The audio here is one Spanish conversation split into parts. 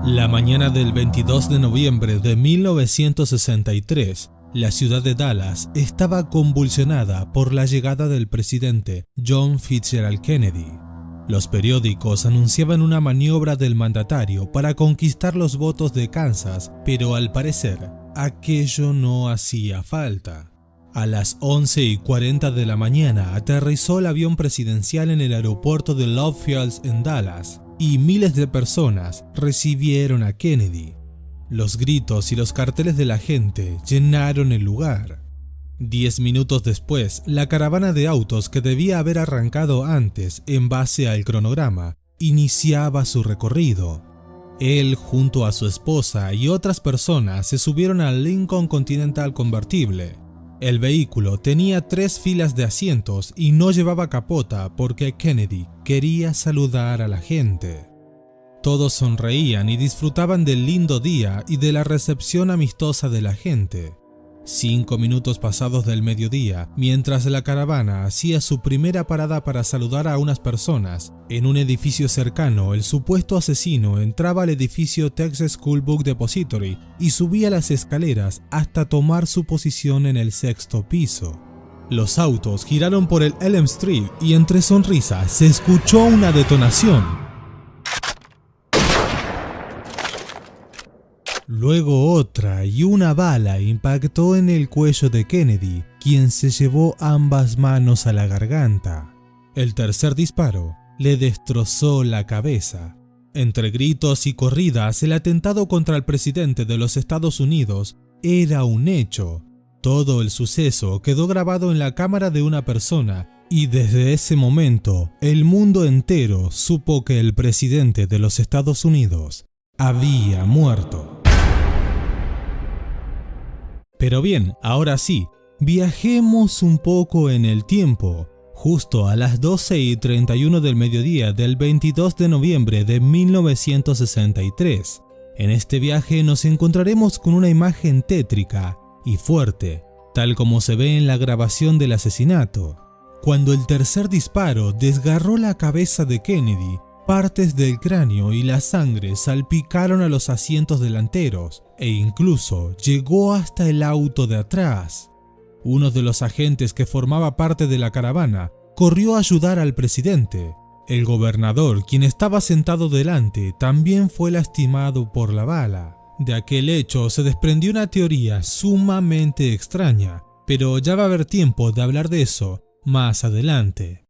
La mañana del 22 de noviembre de 1963, la ciudad de Dallas estaba convulsionada por la llegada del presidente John Fitzgerald Kennedy. Los periódicos anunciaban una maniobra del mandatario para conquistar los votos de Kansas, pero al parecer, aquello no hacía falta. A las 11:40 de la mañana aterrizó el avión presidencial en el aeropuerto de Love Fields en Dallas, y miles de personas recibieron a Kennedy. Los gritos y los carteles de la gente llenaron el lugar. 10 minutos después, la caravana de autos que debía haber arrancado antes en base al cronograma, iniciaba su recorrido. Él, junto a su esposa y otras personas, se subieron al Lincoln Continental convertible. El vehículo tenía 3 filas de asientos y no llevaba capota porque Kennedy quería saludar a la gente. Todos sonreían y disfrutaban del lindo día y de la recepción amistosa de la gente. 5 minutos pasados del mediodía, mientras la caravana hacía su primera parada para saludar a unas personas, en un edificio cercano, el supuesto asesino entraba al edificio Texas School Book Depository y subía las escaleras hasta tomar su posición en el 6º piso. Los autos giraron por el Elm Street y entre sonrisas se escuchó una detonación. Luego otra y una bala impactó en el cuello de Kennedy, quien se llevó ambas manos a la garganta. El tercer disparo le destrozó la cabeza. Entre gritos y corridas, el atentado contra el presidente de los Estados Unidos era un hecho. Todo el suceso quedó grabado en la cámara de una persona y desde ese momento el mundo entero supo que el presidente de los Estados Unidos había muerto. Pero bien, ahora sí, viajemos un poco en el tiempo, justo a las 12:31 del mediodía del 22 de noviembre de 1963. En este viaje nos encontraremos con una imagen tétrica y fuerte, tal como se ve en la grabación del asesinato. Cuando el tercer disparo desgarró la cabeza de Kennedy, partes del cráneo y la sangre salpicaron a los asientos delanteros e incluso llegó hasta el auto de atrás. Uno de los agentes que formaba parte de la caravana corrió a ayudar al presidente. El gobernador, quien estaba sentado delante, también fue lastimado por la bala. De aquel hecho se desprendió una teoría sumamente extraña, pero ya va a haber tiempo de hablar de eso más adelante.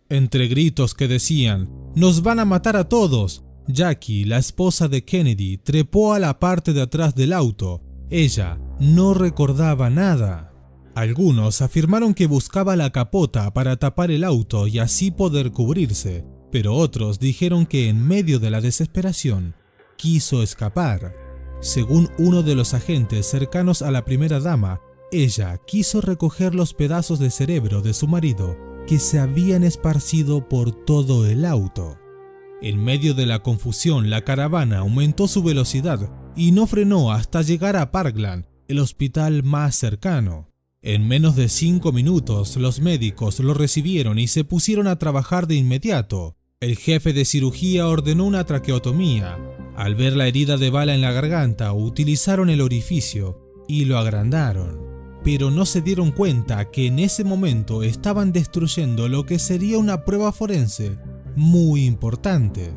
Entre gritos que decían «¡Nos van a matar a todos!», Jackie, la esposa de Kennedy, trepó a la parte de atrás del auto. Ella no recordaba nada. Algunos afirmaron que buscaba la capota para tapar el auto y así poder cubrirse, pero otros dijeron que en medio de la desesperación quiso escapar. Según uno de los agentes cercanos a la primera dama, ella quiso recoger los pedazos de cerebro de su marido que se habían esparcido por todo el auto. En medio de la confusión, la caravana aumentó su velocidad y no frenó hasta llegar a Parkland, el hospital más cercano. En menos de 5 minutos, los médicos lo recibieron y se pusieron a trabajar de inmediato. El jefe de cirugía ordenó una traqueotomía. Al ver la herida de bala en la garganta, utilizaron el orificio y lo agrandaron. Pero no se dieron cuenta que en ese momento estaban destruyendo lo que sería una prueba forense muy importante.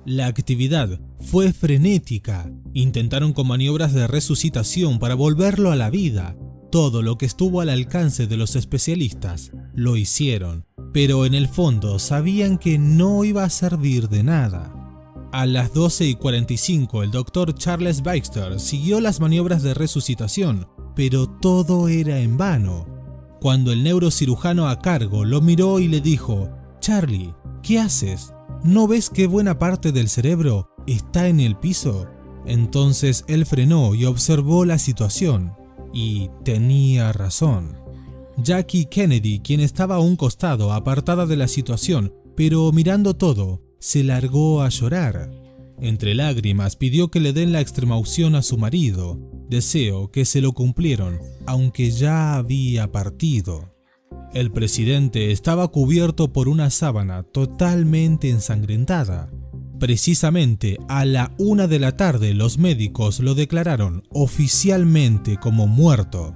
La actividad fue frenética. Intentaron con maniobras de resucitación para volverlo a la vida. Todo lo que estuvo al alcance de los especialistas lo hicieron, pero en el fondo sabían que no iba a servir de nada. A las 12:45 el doctor Charles Baxter siguió las maniobras de resucitación, pero todo era en vano. Cuando el neurocirujano a cargo lo miró y le dijo: «Charlie, ¿qué haces? ¿No ves que buena parte del cerebro está en el piso?». Entonces él frenó y observó la situación, y tenía razón. Jackie Kennedy, quien estaba a un costado, apartada de la situación, pero mirando todo, se largó a llorar. Entre lágrimas pidió que le den la extremaunción a su marido, deseo que se lo cumplieron, aunque ya había partido. El presidente estaba cubierto por una sábana totalmente ensangrentada. Precisamente a la 1 de la tarde los médicos lo declararon oficialmente como muerto.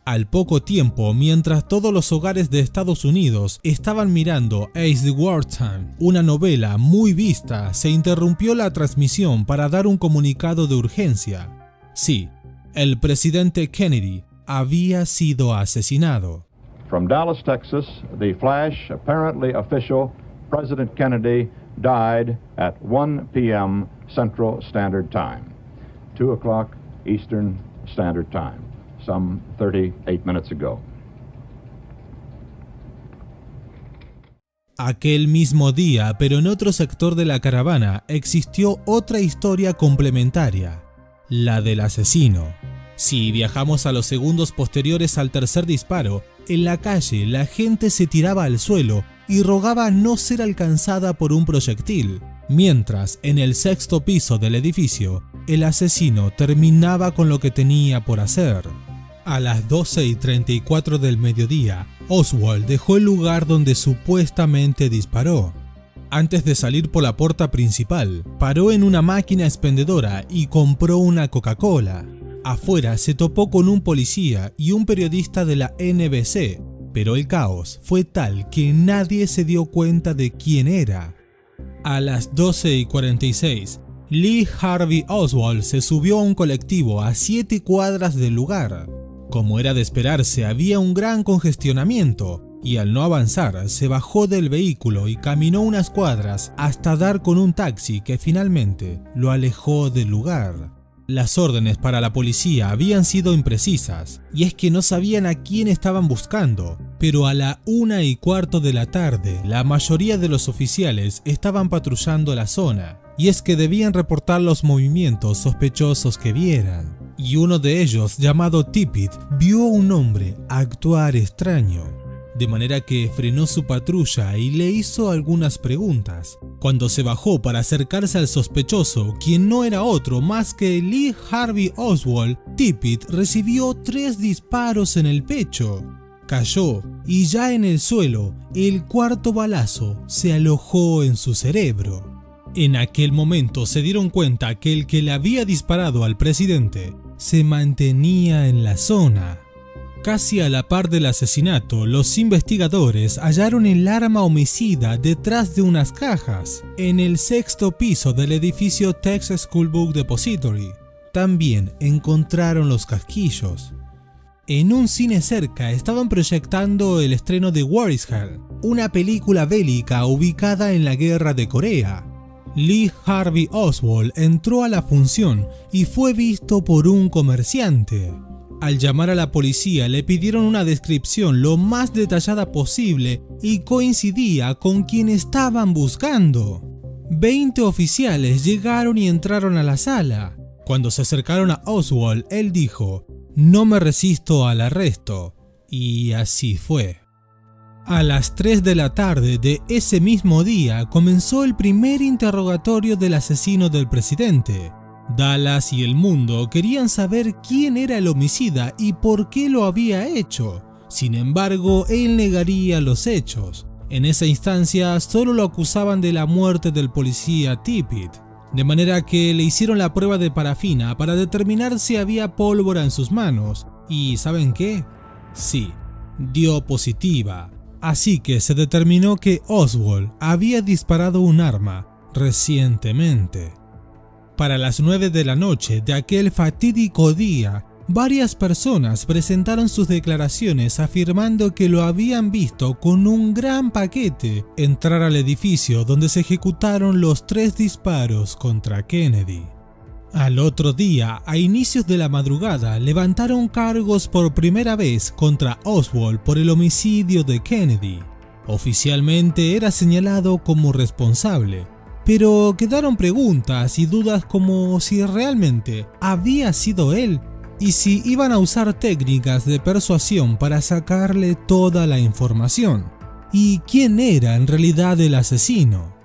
Al poco tiempo, mientras todos los hogares de Estados Unidos estaban mirando As the Wartime, una novela muy vista, se interrumpió la transmisión para dar un comunicado de urgencia. Sí, el presidente Kennedy había sido asesinado. From Dallas, Texas, the flash, apparently official, President Kennedy died at 1 p.m. Central Standard Time, 2 o'clock Eastern Standard Time, some 38 minutes ago. Aquel mismo día, pero en otro sector de la caravana, existió otra historia complementaria, la del asesino. Si viajamos a los segundos posteriores al tercer disparo, en la calle la gente se tiraba al suelo y rogaba no ser alcanzada por un proyectil, mientras en el sexto piso del edificio, el asesino terminaba con lo que tenía por hacer. A las 12:34 del mediodía, Oswald dejó el lugar donde supuestamente disparó. Antes de salir por la puerta principal, paró en una máquina expendedora y compró una Coca-Cola. Afuera se topó con un policía y un periodista de la NBC, pero el caos fue tal que nadie se dio cuenta de quién era. A las 12:46, Lee Harvey Oswald se subió a un colectivo a 7 cuadras del lugar. Como era de esperarse, había un gran congestionamiento y al no avanzar, se bajó del vehículo y caminó unas cuadras hasta dar con un taxi que finalmente lo alejó del lugar. Las órdenes para la policía habían sido imprecisas, y es que no sabían a quién estaban buscando, pero a la 1:15 de la tarde, la mayoría de los oficiales estaban patrullando la zona, y es que debían reportar los movimientos sospechosos que vieran. Y uno de ellos, llamado Tippit, vio a un hombre actuar extraño, de manera que frenó su patrulla y le hizo algunas preguntas. Cuando se bajó para acercarse al sospechoso, quien no era otro más que Lee Harvey Oswald, Tippit recibió 3 disparos en el pecho. Cayó y ya en el suelo, el cuarto balazo se alojó en su cerebro. En aquel momento se dieron cuenta que el que le había disparado al presidente se mantenía en la zona. Casi a la par del asesinato, los investigadores hallaron el arma homicida detrás de unas cajas, en el sexto piso del edificio Texas School Book Depository. También encontraron los casquillos. En un cine cerca estaban proyectando el estreno de War is Hell, una película bélica ubicada en la Guerra de Corea. Lee Harvey Oswald entró a la función y fue visto por un comerciante. Al llamar a la policía le pidieron una descripción lo más detallada posible y coincidía con quien estaban buscando. 20 oficiales llegaron y entraron a la sala. Cuando se acercaron a Oswald, él dijo: "No me resisto al arresto", y así fue. A las 3 de la tarde de ese mismo día comenzó el primer interrogatorio del asesino del presidente. Dallas y el mundo querían saber quién era el homicida y por qué lo había hecho. Sin embargo, él negaría los hechos. En esa instancia solo lo acusaban de la muerte del policía Tippit, de manera que le hicieron la prueba de parafina para determinar si había pólvora en sus manos. ¿Y saben qué? Sí, dio positiva. Así que se determinó que Oswald había disparado un arma recientemente. Para las 9 de la noche de aquel fatídico día, varias personas presentaron sus declaraciones afirmando que lo habían visto con un gran paquete entrar al edificio donde se ejecutaron los 3 disparos contra Kennedy. Al otro día, a inicios de la madrugada, levantaron cargos por primera vez contra Oswald por el homicidio de Kennedy. Oficialmente era señalado como responsable, pero quedaron preguntas y dudas como si realmente había sido él y si iban a usar técnicas de persuasión para sacarle toda la información. ¿Y quién era en realidad el asesino?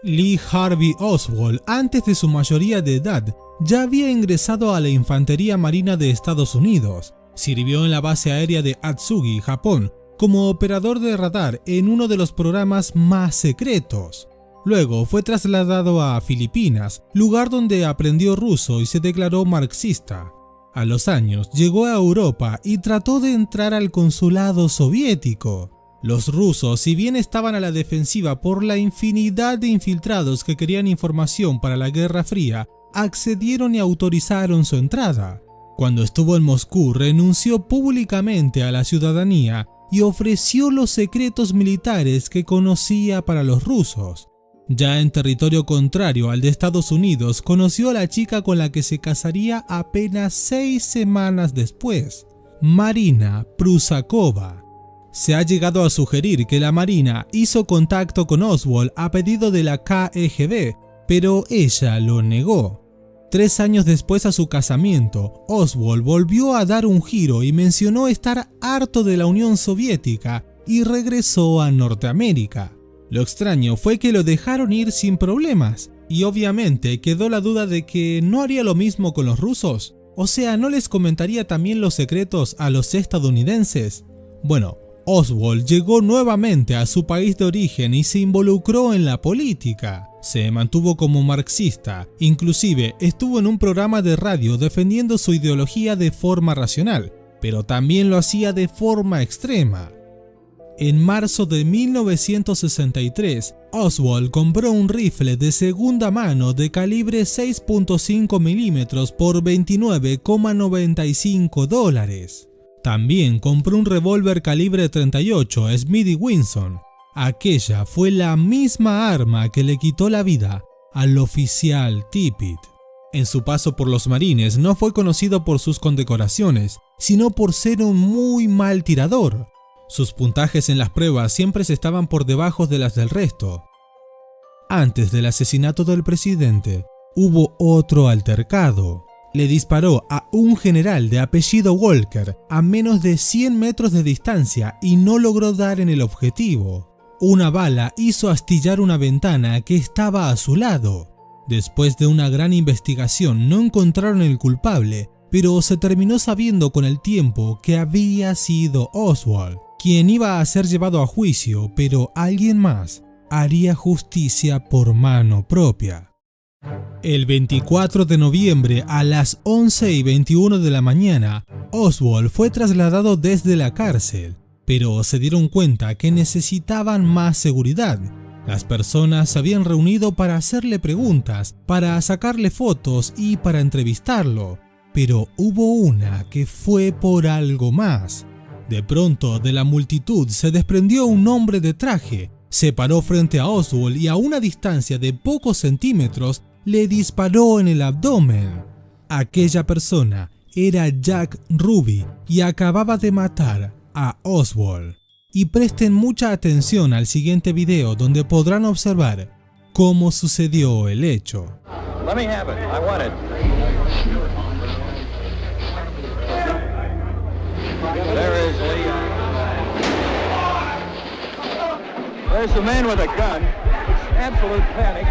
Lee Harvey Oswald, antes de su mayoría de edad, ya había ingresado a la Infantería Marina de Estados Unidos. Sirvió en la base aérea de Atsugi, Japón, como operador de radar en uno de los programas más secretos. Luego fue trasladado a Filipinas, lugar donde aprendió ruso y se declaró marxista. A los años llegó a Europa y trató de entrar al consulado soviético. Los rusos, si bien estaban a la defensiva por la infinidad de infiltrados que querían información para la Guerra Fría, accedieron y autorizaron su entrada. Cuando estuvo en Moscú, renunció públicamente a la ciudadanía y ofreció los secretos militares que conocía para los rusos. Ya en territorio contrario al de Estados Unidos, conoció a la chica con la que se casaría apenas 6 semanas después, Marina Prusakova. Se ha llegado a sugerir que la Marina hizo contacto con Oswald a pedido de la KGB, pero ella lo negó. 3 años después a su casamiento, Oswald volvió a dar un giro y mencionó estar harto de la Unión Soviética y regresó a Norteamérica. Lo extraño fue que lo dejaron ir sin problemas, y obviamente quedó la duda de que no haría lo mismo con los rusos. O sea, ¿no les comentaría también los secretos a los estadounidenses? Bueno, Oswald llegó nuevamente a su país de origen y se involucró en la política. Se mantuvo como marxista, inclusive estuvo en un programa de radio defendiendo su ideología de forma racional, pero también lo hacía de forma extrema. En marzo de 1963, Oswald compró un rifle de segunda mano de calibre 6.5 milímetros por $29,95. También compró un revólver calibre 38 Smith & Wesson. Aquella fue la misma arma que le quitó la vida al oficial Tippit. En su paso por los Marines no fue conocido por sus condecoraciones, sino por ser un muy mal tirador. Sus puntajes en las pruebas siempre estaban por debajo de las del resto. Antes del asesinato del presidente, hubo otro altercado. Le disparó a un general de apellido Walker a menos de 100 metros de distancia y no logró dar en el objetivo. Una bala hizo astillar una ventana que estaba a su lado. Después de una gran investigación no encontraron el culpable, pero se terminó sabiendo con el tiempo que había sido Oswald, quien iba a ser llevado a juicio, pero alguien más haría justicia por mano propia. El 24 de noviembre a las 11:21 de la mañana, Oswald fue trasladado desde la cárcel, pero se dieron cuenta que necesitaban más seguridad. Las personas se habían reunido para hacerle preguntas, para sacarle fotos y para entrevistarlo, pero hubo una que fue por algo más. De pronto, de la multitud se desprendió un hombre de traje, se paró frente a Oswald y a una distancia de pocos centímetros le disparó en el abdomen. Aquella persona era Jack Ruby y acababa de matar a Oswald. Y presten mucha atención al siguiente video donde podrán observar cómo sucedió el hecho. Let me have it. I want it. There is Lee. There's the man with a gun. It's absolute panic.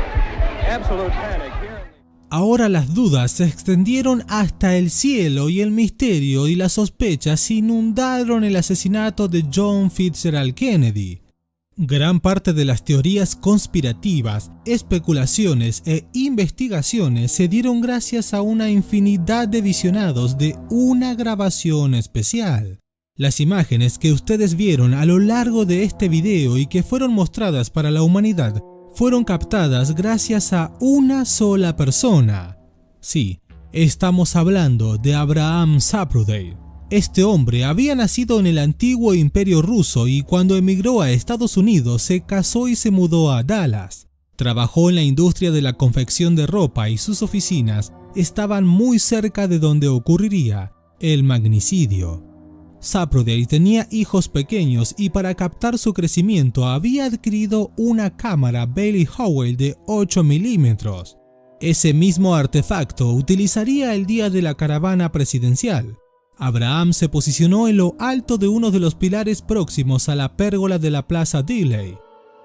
Absolute panic here. Ahora las dudas se extendieron hasta el cielo y el misterio y las sospechas inundaron el asesinato de John Fitzgerald Kennedy. Gran parte de las teorías conspirativas, especulaciones e investigaciones se dieron gracias a una infinidad de visionados de una grabación especial. Las imágenes que ustedes vieron a lo largo de este video y que fueron mostradas para la humanidad fueron captadas gracias a una sola persona. Sí, estamos hablando de Abraham Zapruder. Este hombre había nacido en el antiguo Imperio Ruso y cuando emigró a Estados Unidos se casó y se mudó a Dallas. Trabajó en la industria de la confección de ropa y sus oficinas estaban muy cerca de donde ocurriría el magnicidio. Zapruder tenía hijos pequeños y para captar su crecimiento había adquirido una cámara Bailey Howell de 8 milímetros. Ese mismo artefacto utilizaría el día de la caravana presidencial. Abraham se posicionó en lo alto de uno de los pilares próximos a la pérgola de la Plaza Dealey.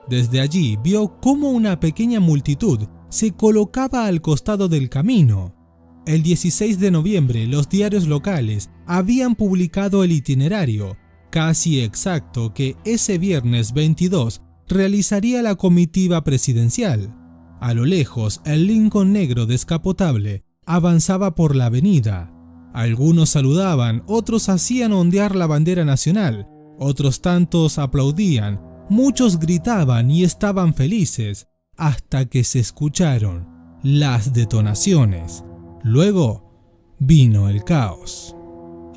Desde allí vio cómo una pequeña multitud se colocaba al costado del camino. El 16 de noviembre los diarios locales habían publicado el itinerario, casi exacto, que ese viernes 22 realizaría la comitiva presidencial. A lo lejos, el Lincoln negro descapotable avanzaba por la avenida. Algunos saludaban, otros hacían ondear la bandera nacional, otros tantos aplaudían, muchos gritaban y estaban felices, hasta que se escucharon las detonaciones. Luego vino el caos.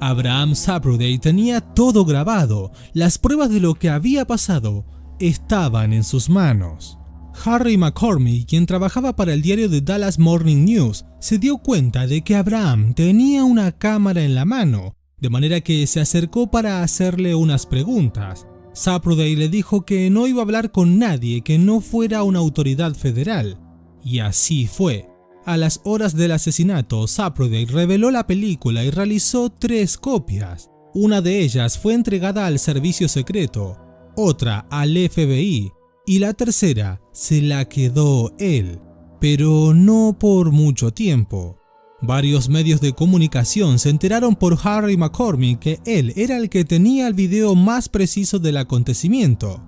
Abraham Zapruder tenía todo grabado, las pruebas de lo que había pasado estaban en sus manos. Harry McCormick, quien trabajaba para el diario The Dallas Morning News, se dio cuenta de que Abraham tenía una cámara en la mano, de manera que se acercó para hacerle unas preguntas. Zapruder le dijo que no iba a hablar con nadie que no fuera una autoridad federal, y así fue. A las horas del asesinato, Zapruder reveló la película y realizó 3 copias. Una de ellas fue entregada al servicio secreto, otra al FBI y la tercera se la quedó él, pero no por mucho tiempo. Varios medios de comunicación se enteraron por Harry McCormick que él era el que tenía el video más preciso del acontecimiento.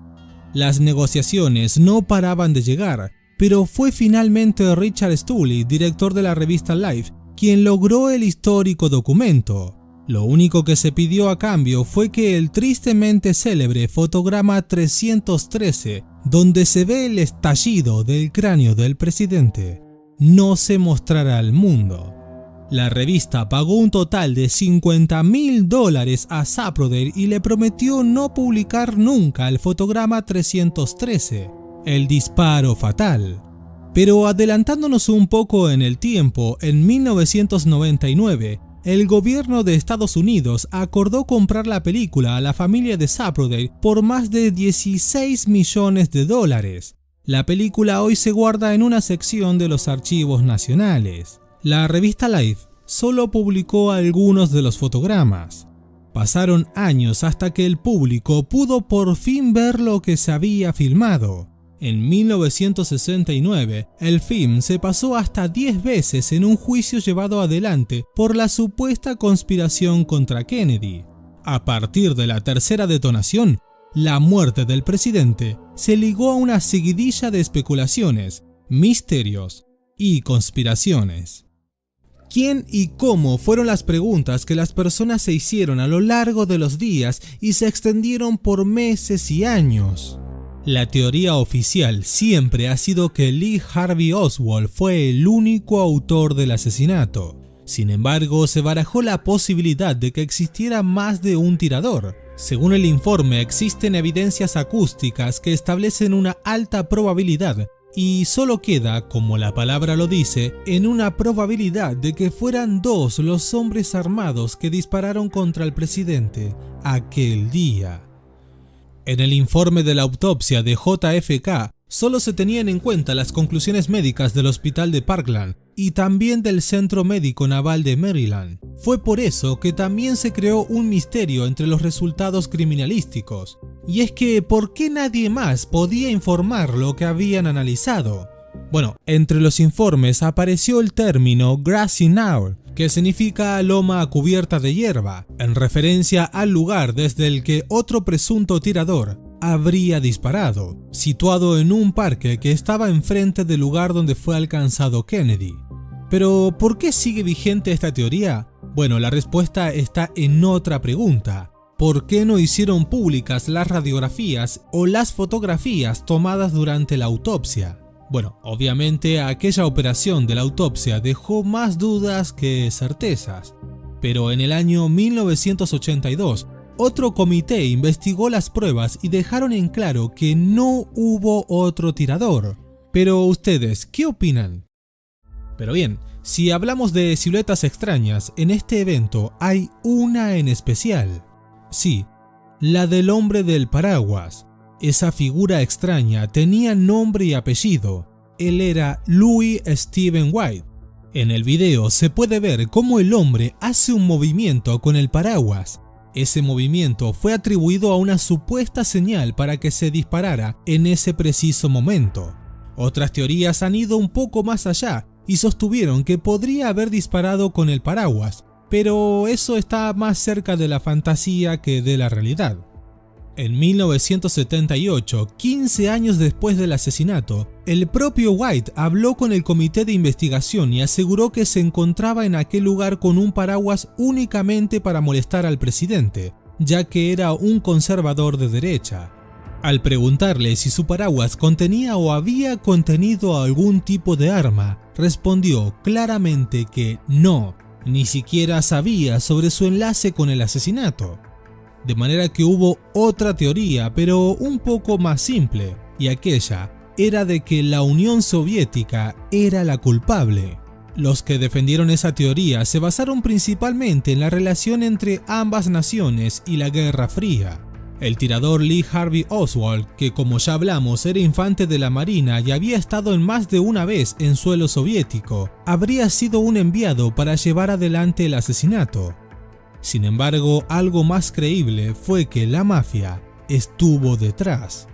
Las negociaciones no paraban de llegar, pero fue finalmente Richard Stolley, director de la revista Life, quien logró el histórico documento. Lo único que se pidió a cambio fue que el tristemente célebre fotograma 313, donde se ve el estallido del cráneo del presidente, no se mostrara al mundo. La revista pagó un total de $50,000 a Zapruder y le prometió no publicar nunca el fotograma 313. El disparo fatal. Pero adelantándonos un poco en el tiempo, en 1999, el gobierno de Estados Unidos acordó comprar la película a la familia de Zapruder por más de $16 millones. La película hoy se guarda en una sección de los archivos nacionales. La revista Life solo publicó algunos de los fotogramas. Pasaron años hasta que el público pudo por fin ver lo que se había filmado. En 1969, el film se pasó hasta 10 veces en un juicio llevado adelante por la supuesta conspiración contra Kennedy. A partir de la tercera detonación, la muerte del presidente se ligó a una seguidilla de especulaciones, misterios y conspiraciones. ¿Quién y cómo fueron las preguntas que las personas se hicieron a lo largo de los días y se extendieron por meses y años? La teoría oficial siempre ha sido que Lee Harvey Oswald fue el único autor del asesinato. Sin embargo, se barajó la posibilidad de que existiera más de un tirador. Según el informe, existen evidencias acústicas que establecen una alta probabilidad y solo queda, como la palabra lo dice, en una probabilidad de que fueran 2 los hombres armados que dispararon contra el presidente aquel día. En el informe de la autopsia de JFK, solo se tenían en cuenta las conclusiones médicas del hospital de Parkland y también del Centro Médico Naval de Maryland. Fue por eso que también se creó un misterio entre los resultados criminalísticos. Y es que, ¿por qué nadie más podía informar lo que habían analizado? Bueno, entre los informes apareció el término grassy knoll, que significa loma cubierta de hierba, en referencia al lugar desde el que otro presunto tirador habría disparado, situado en un parque que estaba enfrente del lugar donde fue alcanzado Kennedy. Pero, ¿por qué sigue vigente esta teoría? Bueno, la respuesta está en otra pregunta. ¿Por qué no hicieron públicas las radiografías o las fotografías tomadas durante la autopsia? Bueno, obviamente aquella operación de la autopsia dejó más dudas que certezas, pero en el año 1982 otro comité investigó las pruebas y dejaron en claro que no hubo otro tirador. Pero ustedes, ¿qué opinan? Pero bien, si hablamos de siluetas extrañas, en este evento hay una en especial. Sí, la del hombre del paraguas. Esa figura extraña tenía nombre y apellido. Él era Louis Steven White. En el video se puede ver cómo el hombre hace un movimiento con el paraguas. Ese movimiento fue atribuido a una supuesta señal para que se disparara en ese preciso momento. Otras teorías han ido un poco más allá y sostuvieron que podría haber disparado con el paraguas, pero eso está más cerca de la fantasía que de la realidad. En 1978, 15 años después del asesinato, el propio White habló con el comité de investigación y aseguró que se encontraba en aquel lugar con un paraguas únicamente para molestar al presidente, ya que era un conservador de derecha. Al preguntarle si su paraguas contenía o había contenido algún tipo de arma, respondió claramente que no, ni siquiera sabía sobre su enlace con el asesinato. De manera que hubo otra teoría, pero un poco más simple, y aquella era de que la Unión Soviética era la culpable. Los que defendieron esa teoría se basaron principalmente en la relación entre ambas naciones y la Guerra Fría. El tirador Lee Harvey Oswald, que como ya hablamos era infante de la Marina y había estado en más de una vez en suelo soviético, habría sido un enviado para llevar adelante el asesinato. Sin embargo, algo más creíble fue que la mafia estuvo detrás.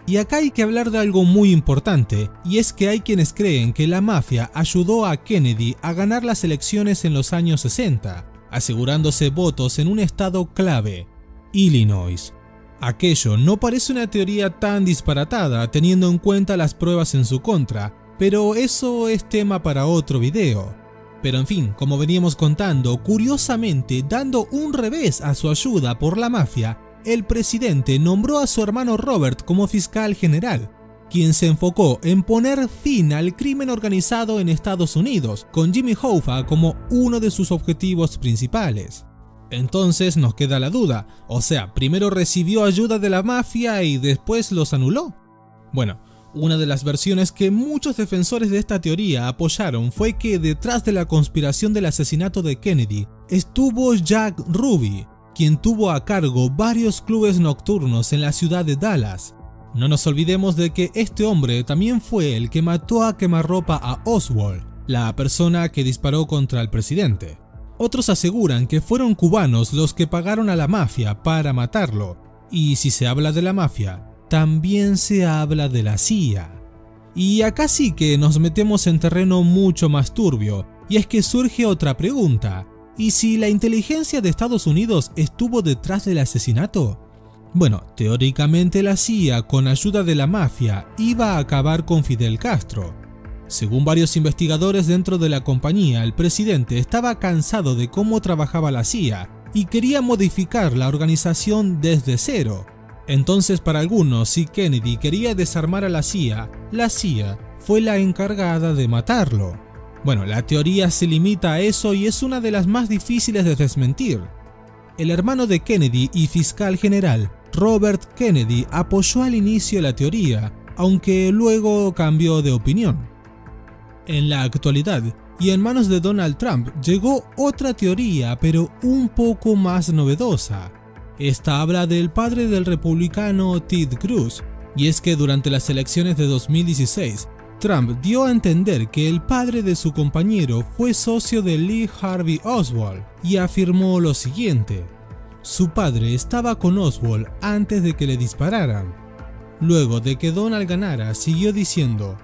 Y acá hay que hablar de algo muy importante, y es que hay quienes creen que la mafia ayudó a Kennedy a ganar las elecciones en los años 60, asegurándose votos en un estado clave, Illinois. Aquello no parece una teoría tan disparatada teniendo en cuenta las pruebas en su contra, pero eso es tema para otro video. Pero en fin, como veníamos contando, curiosamente, dando un revés a su ayuda por la mafia, el presidente nombró a su hermano Robert como fiscal general, quien se enfocó en poner fin al crimen organizado en Estados Unidos, con Jimmy Hoffa como uno de sus objetivos principales. Entonces nos queda la duda, o sea, primero recibió ayuda de la mafia y después los anuló. Bueno, una de las versiones que muchos defensores de esta teoría apoyaron fue que detrás de la conspiración del asesinato de Kennedy estuvo Jack Ruby, quien tuvo a cargo varios clubes nocturnos en la ciudad de Dallas. No nos olvidemos de que este hombre también fue el que mató a quemarropa a Oswald, la persona que disparó contra el presidente. Otros aseguran que fueron cubanos los que pagaron a la mafia para matarlo, y si se habla de la mafia, también se habla de la CIA. Y acá sí que nos metemos en terreno mucho más turbio, y es que surge otra pregunta: ¿y si la inteligencia de Estados Unidos estuvo detrás del asesinato? Bueno, teóricamente la CIA, con ayuda de la mafia, iba a acabar con Fidel Castro. Según varios investigadores dentro de la compañía, el presidente estaba cansado de cómo trabajaba la CIA y quería modificar la organización desde cero. Entonces, para algunos, si Kennedy quería desarmar a la CIA fue la encargada de matarlo. Bueno, la teoría se limita a eso y es una de las más difíciles de desmentir. El hermano de Kennedy y fiscal general, Robert Kennedy, apoyó al inicio la teoría, aunque luego cambió de opinión. En la actualidad, y en manos de Donald Trump, llegó otra teoría, pero un poco más novedosa. Esta habla del padre del republicano Ted Cruz, y es que durante las elecciones de 2016, Trump dio a entender que el padre de su compañero fue socio de Lee Harvey Oswald, y afirmó lo siguiente: su padre estaba con Oswald antes de que le dispararan. Luego de que Donald ganara, siguió diciendo: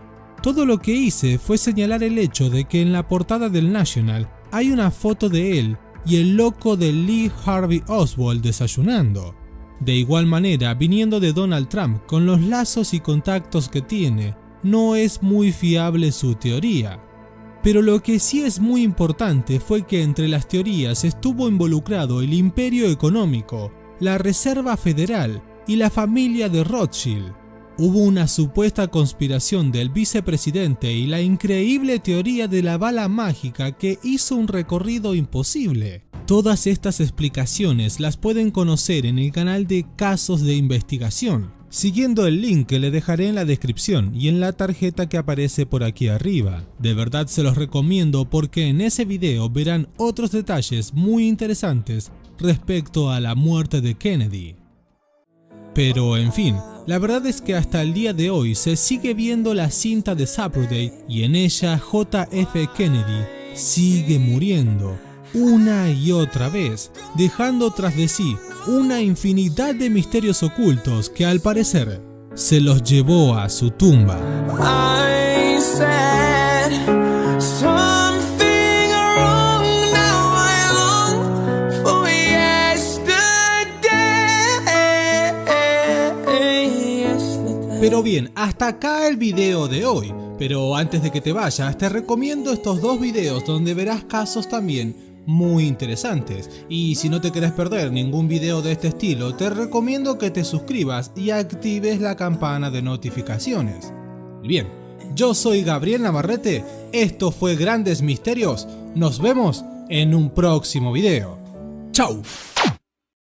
todo lo que hice fue señalar el hecho de que en la portada del National hay una foto de él y el loco de Lee Harvey Oswald desayunando. De igual manera, viniendo de Donald Trump, con los lazos y contactos que tiene, no es muy fiable su teoría. Pero lo que sí es muy importante fue que entre las teorías estuvo involucrado el imperio económico, la Reserva Federal y la familia de Rothschild. Hubo una supuesta conspiración del vicepresidente y la increíble teoría de la bala mágica que hizo un recorrido imposible. Todas estas explicaciones las pueden conocer en el canal de Casos de Investigación, siguiendo el link que le dejaré en la descripción y en la tarjeta que aparece por aquí arriba. De verdad se los recomiendo porque en ese video verán otros detalles muy interesantes respecto a la muerte de Kennedy. Pero en fin, la verdad es que hasta el día de hoy se sigue viendo la cinta de Zapruder y en ella JF Kennedy sigue muriendo una y otra vez, dejando tras de sí una infinidad de misterios ocultos que al parecer se los llevó a su tumba. Pero bien, hasta acá el video de hoy, pero antes de que te vayas te recomiendo estos dos videos donde verás casos también muy interesantes, y si no te querés perder ningún video de este estilo te recomiendo que te suscribas y actives la campana de notificaciones. Bien, yo soy Gabriel Navarrete, esto fue Grandes Misterios, nos vemos en un próximo video. ¡Chau!